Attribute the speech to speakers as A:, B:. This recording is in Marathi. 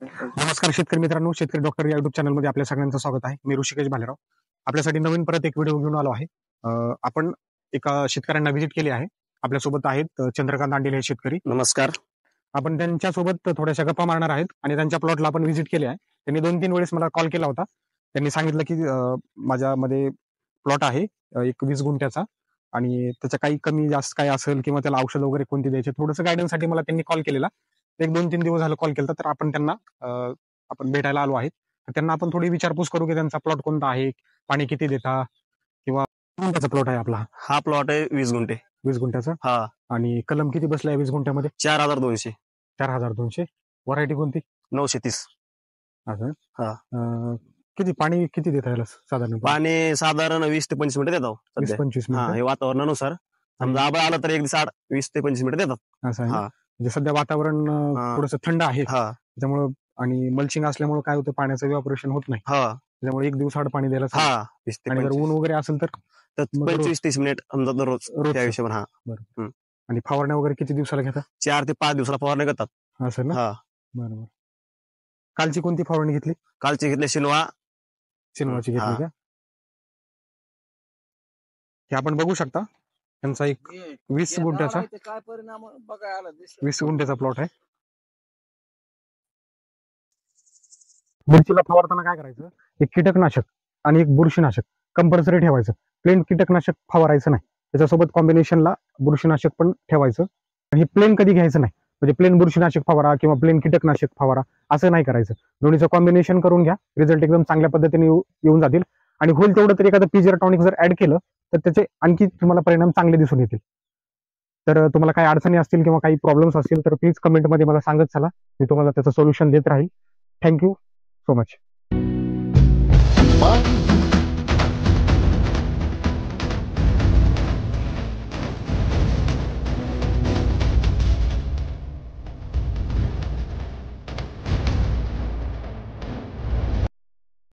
A: नमस्कार शेतकरी मित्रांनो, शेतकरी डॉक्टर या युट्यूब चॅनलमध्ये आपल्या सगळ्यांचं स्वागत आहे. मी ऋषिकेश भालेराव आपल्यासाठी नवीन परत एक व्हिडिओ घेऊन आलो आहे. आपण एका शेतकऱ्यांना व्हिजिट केली आहे. आपल्यासोबत आहेत चंद्रकांत दांडेले हे शेतकरी.
B: नमस्कार.
A: आपण त्यांच्यासोबत थोड्याशा गप्पा मारणार आहेत आणि त्यांच्या प्लॉटला आपण व्हिजिट केली आहे. त्यांनी 2-3 वेळेस मला कॉल केला होता. त्यांनी सांगितलं की माझ्यामध्ये प्लॉट आहे एक 20 गुंठ्याचा आणि त्याचं काही कमी जास्त काय असेल किंवा त्याला औषध वगैरे कोणती द्यायचे थोडंसं गायडन्ससाठी मला त्यांनी कॉल केलेला. एक 2-3 दिवस झालं कॉल केला तर आपण त्यांना आपण भेटायला आलो आहे. तर त्यांना आपण थोडी विचारपूस करू की त्यांचा प्लॉट कोणता आहे, पाणी किती देता किंवा कोणत्याचा प्लॉट आहे आपला.
B: हा प्लॉट आहे 20 गुंठे.
A: 20 गुंठ्याचा
B: हा
A: आणि कलम किती बसलाय 20 गुंठ्यामध्ये?
B: 4200.
A: 4200. व्हरायटी कोणती?
B: 930.
A: असं
B: हा.
A: किती पाणी किती देता याला साधारण?
B: पाणी साधारण 20 ते 25 मिनिटं देतो
A: 20-25
B: हा,
A: मिनिटं.
B: हे वातावरणानुसार समजा आबळ आलं तर एक दिवस 20 ते 25 मिनिटं देतात.
A: असं आहे ना?
B: हा.
A: म्हणजे सध्या वातावरण
B: हा.
A: थोडंसं थंड आहे
B: हा
A: त्यामुळे आणि मल्चिंग असल्यामुळे काय होतं पाण्याचं इव्हॅपोरेशन होत नाही.
B: हा
A: त्यामुळे एक दिवसाआड पाणी द्यायला सांगा.
B: हा 20 ते
A: आणि जर
B: 25
A: ऊन वगैरे असेल तर मग
B: 25-30 मिनिट समजा दररोज
A: रोज
B: त्या हिशोबाने. हा.
A: बरोबर. आणि फवारण्या वगैरे किती दिवसाला घेता?
B: 4 ते 5 दिवसाला फवारणी करतात.
A: असं ना?
B: हा.
A: बरोबर. कालची कोणती फवारणी घेतली?
B: कालची घेतली शिनवा.
A: शिनवाची घेतली
B: हा.
A: का? हे आपण बघू शकता त्यांचा एक 20 गुंठ्याचा
C: काय परिणाम बघायला
A: 20 गुंठ्याचा प्लॉट आहे. मिरचीला फवारताना काय करायचं, एक कीटकनाशक आणि एक बुरशीनाशक कंपल्सरी ठेवायचं. प्लेन कीटकनाशक फवारायचं नाही, त्याच्यासोबत कॉम्बिनेशनला बुरशीनाशक पण ठेवायचं. हे प्लेन कधी घ्यायचं नाही, म्हणजे प्लेन बुरशीनाशक फवारा किंवा प्लेन कीटकनाशक फवारा असं नाही करायचं. दोन्हीचं कॉम्बिनेशन करून घ्या, रिझल्ट एकदम चांगल्या पद्धतीने येऊन जातील. आणि होईल तेवढं तरी एखादं पीजीआर टॉनिक जर ऍड केलं तर त्याचे आणखी तुम्हाला परिणाम चांगले दिसून येतील. तर तुम्हाला काही अडचणी असतील किंवा काही प्रॉब्लेम्स असतील तर प्लीज कमेंटमध्ये मला सांगत चला, मी तुम्हाला त्याचं सोल्युशन देत राहील. Thank you so much.